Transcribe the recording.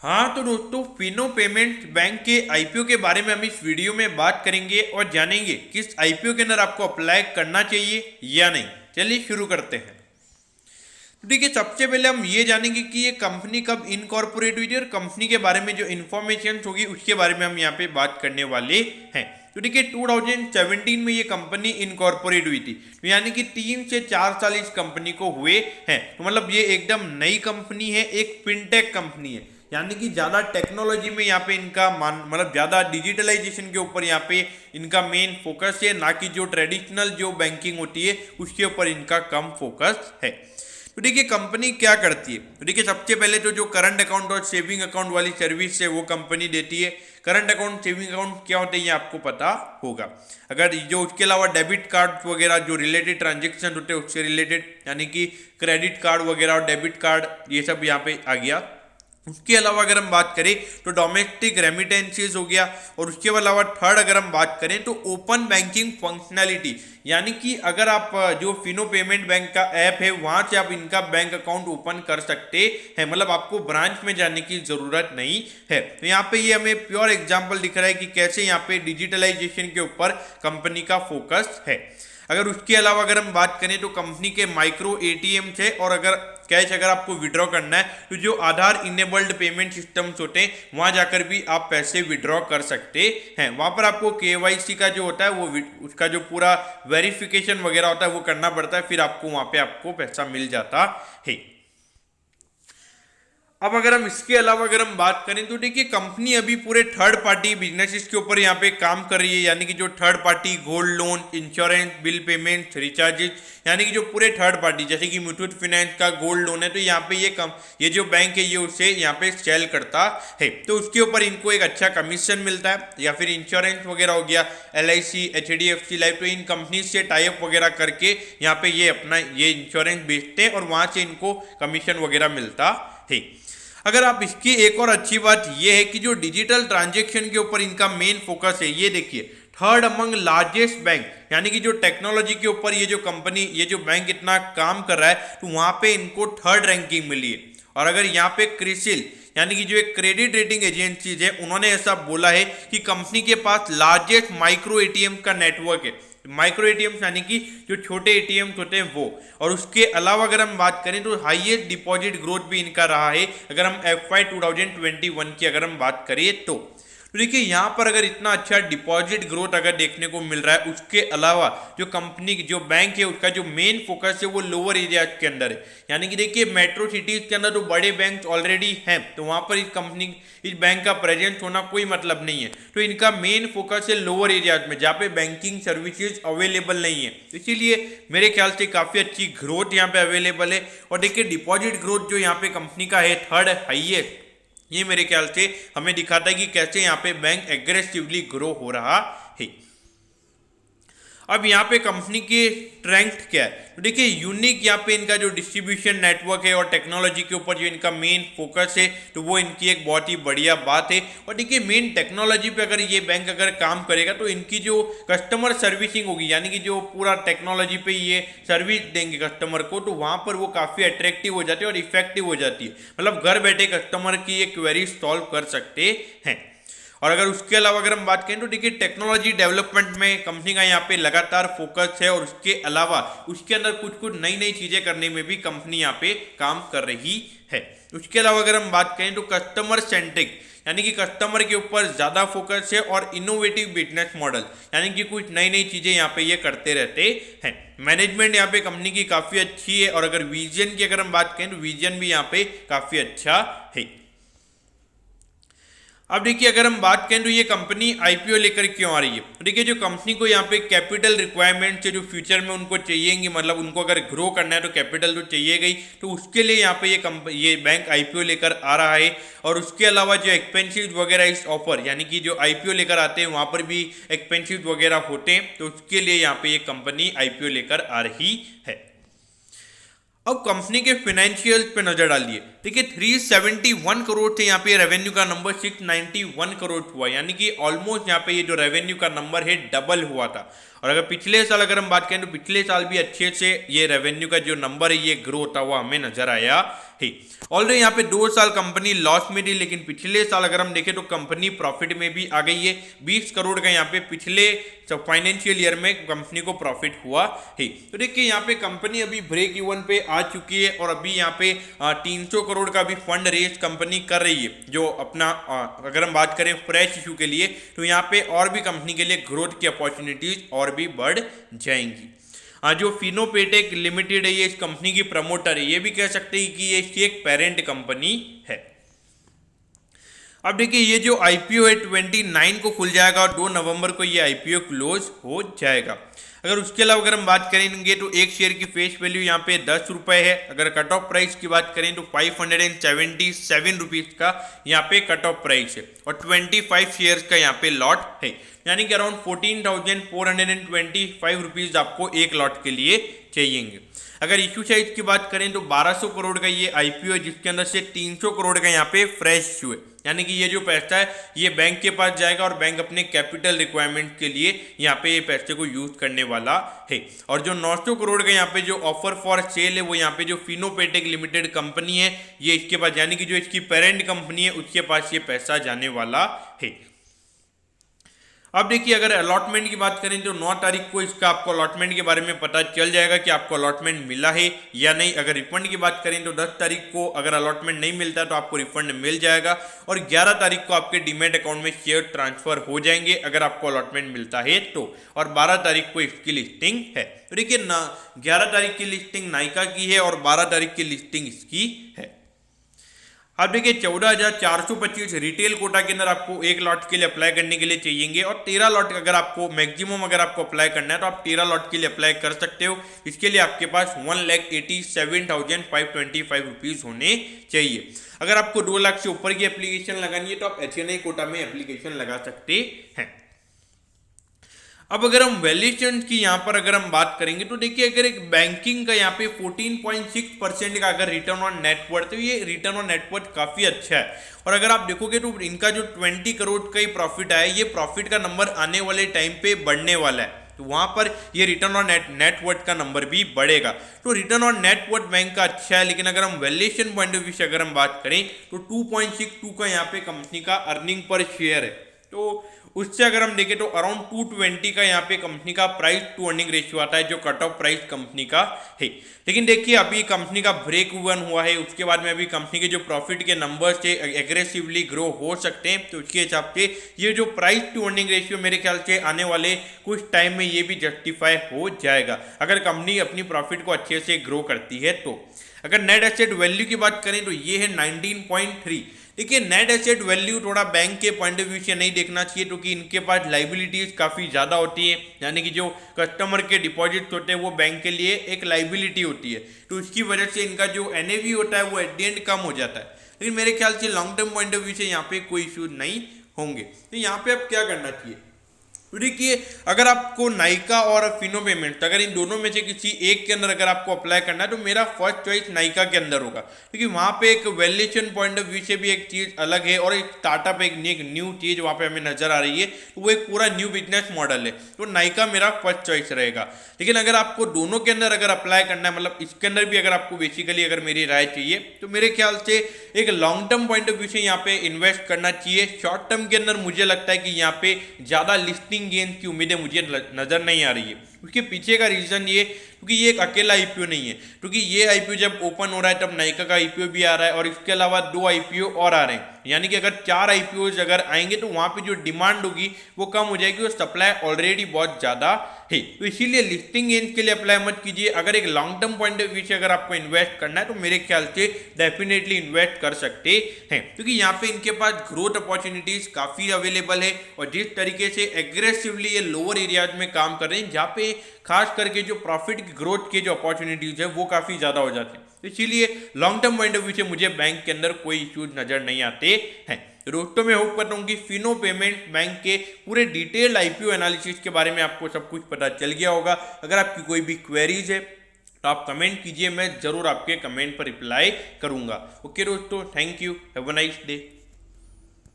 हाँ तो दोस्तों, फिनो पेमेंट्स बैंक के आईपीओ के बारे में हम इस वीडियो में बात करेंगे और जानेंगे किस आईपीओ के अंदर आपको अप्लाई करना चाहिए या नहीं। चलिए शुरू करते हैं। तो देखिए, सबसे पहले हम ये जानेंगे कि ये कंपनी कब इनकॉर्पोरेट हुई थी और कंपनी के बारे में जो इन्फॉर्मेशन होगी उसके बारे में हम यहाँ पे बात करने वाले हैं। तो देखिए, 2017 में ये कंपनी इनकॉर्पोरेट हुई थी, तो यानी कि 3 से 4 साल इस कंपनी को हुए हैं। तो मतलब ये एकदम नई कंपनी है, एक फिनटेक कंपनी है, यानी कि ज़्यादा टेक्नोलॉजी में यहाँ पे इनका मतलब ज़्यादा डिजिटलाइजेशन के ऊपर यहाँ पे इनका मेन फोकस है, ना कि जो ट्रेडिशनल जो बैंकिंग होती है उसके ऊपर इनका कम फोकस है। तो देखिए, कंपनी क्या करती है। तो देखिए, सबसे पहले तो जो करंट अकाउंट और सेविंग अकाउंट वाली सर्विस है वो कंपनी देती है। करंट अकाउंट सेविंग अकाउंट क्या होते हैं ये आपको पता होगा। अगर जो उसके अलावा डेबिट कार्ड वगैरह जो रिलेटेड ट्रांजेक्शन होते हैं उससे रिलेटेड, यानी कि क्रेडिट कार्ड वगैरह और डेबिट कार्ड ये सब यहाँ पे आ गया। उसके अलावा अगर हम बात करें तो डोमेस्टिक रेमिटेंसेस हो गया, और उसके अलावा थर्ड अगर हम बात करें तो ओपन बैंकिंग फंक्शनैलिटी, यानी कि अगर आप जो फिनो पेमेंट बैंक का ऐप है वहां से आप इनका बैंक अकाउंट ओपन कर सकते हैं, मतलब आपको ब्रांच में जाने की जरूरत नहीं है। तो यहाँ पे ये हमें प्योर एग्जांपल दिख रहा है कि कैसे यहाँ पे डिजिटलाइजेशन के ऊपर कंपनी का फोकस है। अगर उसके अलावा अगर हम बात करें तो कंपनी के माइक्रो एटीएम है, और अगर कैश अगर आपको विड्रॉ करना है तो जो आधार इनेबल्ड पेमेंट सिस्टम्स होते हैं वहां जाकर भी आप पैसे विड्रॉ कर सकते हैं। वहां पर आपको केवाईसी का जो होता है वो उसका जो पूरा वेरिफिकेशन वगैरह होता है वो करना पड़ता है, फिर आपको वहां पे आपको पैसा मिल जाता है। अब अगर हम इसके अलावा अगर हम बात करें तो देखिए, कंपनी अभी पूरे थर्ड पार्टी बिजनेसेस के ऊपर यहाँ पे काम कर रही है, यानी कि जो third party gold loan, insurance, bill payment, recharges, यानी कि जो पूरे थर्ड पार्टी जैसे कि मुथूट फाइनेंस का गोल्ड लोन है तो यहाँ पे ये जो बैंक है ये उसे यहाँ पे सेल करता है, तो उसके ऊपर इनको एक अच्छा कमीशन मिलता है। या फिर इंश्योरेंस वगैरह हो गया, LIC, HDFC लाइफ, तो इन कंपनी से टाइप वगैरह करके यहाँ पे ये अपना ये इंश्योरेंस बेचते हैं और वहां से इनको कमीशन वगैरह मिलता है। अगर आप इसकी एक और अच्छी बात यह है कि जो डिजिटल ट्रांजैक्शन के ऊपर इनका मेन फोकस है, ये देखिए, थर्ड अमंग लार्जेस्ट बैंक, यानी कि जो टेक्नोलॉजी के ऊपर ये जो कंपनी ये जो बैंक इतना काम कर रहा है तो वहां पे इनको थर्ड रैंकिंग मिली है। और अगर यहाँ पे क्रिसिल, यानी कि जो एक क्रेडिट रेटिंग एजेंसीज है, उन्होंने ऐसा बोला है कि कंपनी के पास लार्जेस्ट माइक्रो एटीएम का नेटवर्क है। माइक्रो एटीएम यानी कि जो छोटे एटीएम होते हैं वो, और उसके अलावा अगर हम बात करें तो हाईएस्ट डिपॉजिट ग्रोथ भी इनका रहा है अगर हम FY 2021 की अगर हम बात करें तो। देखिए, यहाँ पर अगर इतना अच्छा डिपॉजिट ग्रोथ अगर देखने को मिल रहा है, उसके अलावा जो कंपनी जो बैंक है उसका जो मेन फोकस है वो लोअर एरिया के अंदर है, यानी कि देखिए मेट्रो सिटीज के अंदर तो बड़े बैंक ऑलरेडी हैं, तो वहां पर इस बैंक का प्रेजेंस होना कोई मतलब नहीं है। तो इनका मेन फोकस है लोअर एरियाज में जहाँ पे बैंकिंग सर्विसेज अवेलेबल नहीं है, इसीलिए मेरे ख्याल से काफ़ी अच्छी ग्रोथ यहाँ पे अवेलेबल है। और देखिए, डिपॉजिट ग्रोथ जो यहाँ पे कंपनी का है थर्ड हाईएस्ट, ये मेरे ख्याल से हमें दिखाता है कि कैसे यहाँ पे बैंक एग्रेसिवली ग्रो हो रहा है। अब यहाँ पे कंपनी की स्ट्रेंथ क्या है, तो देखिए, यूनिक यहाँ पे इनका जो डिस्ट्रीब्यूशन नेटवर्क है और टेक्नोलॉजी के ऊपर जो इनका मेन फोकस है तो वो इनकी एक बहुत ही बढ़िया बात है। और देखिए, मेन टेक्नोलॉजी पे अगर ये बैंक अगर काम करेगा तो इनकी जो कस्टमर सर्विसिंग होगी, यानी कि जो पूरा टेक्नोलॉजी पे ये सर्विस देंगे कस्टमर को, तो वहाँ पर वो काफ़ी अट्रैक्टिव हो जाती है और इफेक्टिव हो जाती है, मतलब घर बैठे कस्टमर की एक क्वेरी सॉल्व कर सकते हैं। और अगर उसके अलावा अगर हम बात करें तो देखिए, टेक्नोलॉजी डेवलपमेंट में कंपनी का यहाँ पे लगातार फोकस है, और उसके अलावा उसके अंदर कुछ कुछ नई नई चीज़ें करने में भी कंपनी यहाँ पे काम कर रही है। उसके अलावा अगर हम बात करें तो कस्टमर सेंट्रिक, यानी कि कस्टमर के ऊपर ज़्यादा फोकस है, और इनोवेटिव बिजनेस मॉडल, यानी कि कुछ नई नई चीज़ें यहाँ पे ये करते रहते हैं। मैनेजमेंट यहाँ पे कंपनी की काफ़ी अच्छी है, और अगर विजन की अगर हम बात करें तो विजन भी यहाँ पे काफ़ी अच्छा है। अब देखिए, अगर हम बात करें तो ये कंपनी आईपीओ लेकर क्यों आ रही है, तो देखिए, जो कंपनी को यहाँ पे कैपिटल रिक्वायरमेंट है जो फ्यूचर में उनको चाहिएंगी, मतलब उनको अगर ग्रो करना है तो कैपिटल तो चाहिए गई, तो उसके लिए यहाँ पे ये बैंक आईपीओ लेकर आ रहा है। और उसके अलावा जो एक्सपेंसिव वगैरह इस ऑफर, यानी कि जो आईपीओ लेकर आते हैं वहाँ पर भी एक्सपेंसिव वगैरह होते हैं, तो उसके लिए यहाँ पे ये कंपनी आईपीओ लेकर आ रही है। अब कंपनी के फाइनेंशियल पे नजर डालिए। देखिए, 371 करोड़ थे यहाँ पे रेवेन्यू का नंबर 691 करोड़ हुआ, यानी कि ऑलमोस्ट यहाँ पे ये जो रेवेन्यू का नंबर है डबल हुआ था। और अगर पिछले साल अगर हम बात करें तो पिछले साल भी अच्छे से ये रेवेन्यू का जो नंबर है ये ग्रो होता हुआ हमें नजर आया है। ऑलरेडी यहाँ पे 2 साल कंपनी लॉस में थी, लेकिन पिछले साल अगर हम देखें तो कंपनी प्रॉफिट में भी आ गई है। 20 करोड़ का यहाँ पे पिछले फाइनेंशियल ईयर में कंपनी को प्रॉफिट हुआ है। तो देखिए यहाँ पे कंपनी अभी ब्रेक इवन पे आ चुकी है और अभी यहाँ पे 300 करोड़ का भी फंड रेज कंपनी कर रही है, जो अपना अगर हम बात करें फ्रेश इशू के लिए, तो यहाँ पे और भी कंपनी के लिए ग्रोथ की अपॉर्चुनिटीज और भी बढ़ जाएंगी। जो फिनोपेटेक लिमिटेड है ये इस कंपनी की प्रमोटर है, ये भी कह सकते हैं कि ये इसकी एक पेरेंट कंपनी है। अब देखिए ये जो आईपीओ है 29 को खुल जाएगा और 2 नवंबर को ये आईपीओ क्लोज हो जाएगा। अगर उसके अलावा अगर हम बात करेंगे तो एक शेयर की फेस वैल्यू यहाँ पे 10 रुपए है। अगर कट ऑफ प्राइस की बात करें तो 577 रुपीज का यहाँ पे कट ऑफ प्राइस है और 25 शेयर्स का यहाँ पे लॉट है, यानी कि अराउंड 14,425 रुपीज आपको एक लॉट के लिए चाहिएंगे। अगर इशू साइज की बात करें तो 1200 करोड़ का ये आईपीओ है, जिसके अंदर से 300 करोड़ का यहाँ पे फ्रेश इशू है, यानी कि ये जो पैसा है ये बैंक के पास जाएगा और बैंक अपने कैपिटल रिक्वायरमेंट के लिए यहाँ पे ये पैसे को यूज करने वाला है। और जो 900 करोड़ का यहाँ पे जो ऑफर फॉर सेल है वो यहाँ पे जो फिनोपेटेक लिमिटेड कंपनी है ये इसके पास, यानी कि जो इसकी पेरेंट कंपनी है उसके पास ये पैसा जाने वाला है। अब देखिए अगर अलॉटमेंट की बात करें तो 9 तारीख को इसका आपको अलॉटमेंट के बारे में पता चल जाएगा कि आपको अलॉटमेंट मिला है या नहीं। अगर रिफंड की बात करें तो 10 तारीख को अगर अलॉटमेंट नहीं मिलता तो आपको रिफंड मिल जाएगा और 11 तारीख को आपके डीमैट अकाउंट में शेयर ट्रांसफर हो जाएंगे अगर आपको अलॉटमेंट मिलता है तो, और 12 तारीख को इसकी लिस्टिंग है। तो देखिए 11 तारीख की लिस्टिंग नाइका की है और 12 तारीख की लिस्टिंग इसकी है। अब देखिए 14,425 रिटेल कोटा के अंदर आपको एक लॉट के लिए अप्लाई करने के लिए चाहिएंगे और 13 लॉट अगर आपको मैक्सिमम अगर आपको अप्लाई करना है तो आप 13 लॉट के लिए अप्लाई कर सकते हो। इसके लिए आपके पास 1,87,525 रुपीज होने चाहिए। अगर आपको 2 लाख से ऊपर की एप्लीकेशन लगानी है तो आप HNI कोटा में एप्लीकेशन लगा सकते हैं। अब अगर हम वैल्यूएशन की यहाँ पर अगर हम बात करेंगे तो देखिए अगर एक बैंकिंग का यहाँ पे 14.6% का अगर रिटर्न ऑन नेटवर्थ, तो ये रिटर्न ऑन नेटवर्थ काफी अच्छा है। और अगर आप देखोगे तो इनका जो 20 करोड़ का ही प्रॉफिट आया, ये प्रॉफिट का नंबर आने वाले टाइम पे बढ़ने वाला है, तो वहां पर ये रिटर्न ऑन नेटवर्थ का नंबर भी बढ़ेगा। तो रिटर्न ऑन नेटवर्थ बैंक का अच्छा है, लेकिन अगर हम वैल्यूएशन पॉइंट ऑफ व्यू से अगर हम बात करें तो 2.62 का यहाँ पे कंपनी का अर्निंग पर शेयर है, तो उससे अगर हम देखें तो अराउंड 220 का यहाँ पे कंपनी का प्राइस टू अर्निंग रेशियो आता है, जो कट ऑफ प्राइस कंपनी का है। लेकिन देखिए अभी कंपनी का ब्रेक इवन हुआ है, उसके बाद में अभी कंपनी के जो प्रॉफिट के नंबर्स से एग्रेसिवली ग्रो हो सकते हैं, तो उसके हिसाब से ये जो प्राइस टू अर्निंग रेशियो मेरे ख्याल से आने वाले कुछ टाइम में ये भी जस्टिफाई हो जाएगा अगर कंपनी अपनी प्रॉफिट को अच्छे से ग्रो करती है तो। अगर नेट एसेट वैल्यू की बात करें तो ये है 19.3। देखिए नेट एसेट वैल्यू थोड़ा बैंक के पॉइंट ऑफ व्यू से नहीं देखना चाहिए, क्योंकि इनके पास लाइबिलिटीज काफ़ी ज़्यादा होती है, यानी कि जो कस्टमर के डिपॉजिट्स होते हैं वो बैंक के लिए एक लाइबिलिटी होती है, तो उसकी वजह से इनका जो NAV होता है वो एट द एंड कम हो जाता है। लेकिन मेरे ख्याल से long term point of view से यहाँ पे कोई इशू नहीं होंगे। तो यहाँ पे अब क्या करना चाहिए, तो देखिए अगर आपको नाइका और फिनो पेमेंट्स, अगर इन दोनों में से किसी एक के अंदर अगर आपको अप्लाई करना है तो मेरा फर्स्ट चॉइस नाइका के अंदर होगा, क्योंकि वहाँ पे एक वैल्यूएशन पॉइंट ऑफ व्यू से भी एक चीज़ अलग है और एक स्टार्टअप एक न्यू चीज़ वहाँ पे हमें नजर आ रही है, तो वो एक पूरा न्यू बिजनेस मॉडल है, तो नाइका मेरा फर्स्ट चॉइस रहेगा। लेकिन अगर आपको दोनों के अंदर अगर अप्लाई करना है, मतलब इसके अंदर भी अगर आपको बेसिकली अगर मेरी राय चाहिए, तो मेरे ख्याल से एक long term point of view से यहाँ पे इन्वेस्ट करना चाहिए। शॉर्ट टर्म के अंदर मुझे लगता है कि यहाँ पे ज़्यादा लिस्टिंग गेन की उम्मीदें मुझे नजर नहीं आ रही है। उसके पीछे का रीजन ये, क्योंकि ये एक अकेला आईपीओ नहीं है, क्योंकि ये आईपीओ जब ओपन हो रहा है तब नाइका का आईपीओ भी आ रहा है और इसके अलावा 2 आईपीओ और आ रहे हैं, यानी कि अगर 4 आईपीओ अगर आएंगे तो वहां पे जो डिमांड होगी वो कम हो जाएगी और सप्लाई ऑलरेडी बहुत ज्यादा है। तो इसीलिए लिस्टिंग गेन के लिए अप्लाई मत कीजिए। अगर एक long term point of view से अगर आपको इन्वेस्ट करना है तो मेरे ख्याल से डेफिनेटली इन्वेस्ट कर सकते हैं, क्योंकि यहाँ पे इनके पास ग्रोथ अपॉर्चुनिटीज काफी अवेलेबल है और जिस तरीके से एग्रेसिवली ये लोअर एरियाज में काम कर रहे हैं, जहाँ पे खास करके जो प्रॉफिट की ग्रोथ के जो अपॉर्चुनिटीज है वो काफी ज्यादा हो जाते हैं। तो इसीलिए long term point of view से मुझे बैंक के अंदर कोई इश्यूज नजर नहीं आते हैं। दोस्तों मैं होप करता हूँ कि फिनो पेमेंट बैंक के पूरे डिटेल्ड आईपीओ एनालिसिस के बारे में आपको सब कुछ पता चल गया होगा। अगर आपकी कोई भी क्वेरीज है तो आप कमेंट कीजिए, मैं जरूर आपके कमेंट पर रिप्लाई करूंगा। ओके दोस्तों, thank you, have a nice day.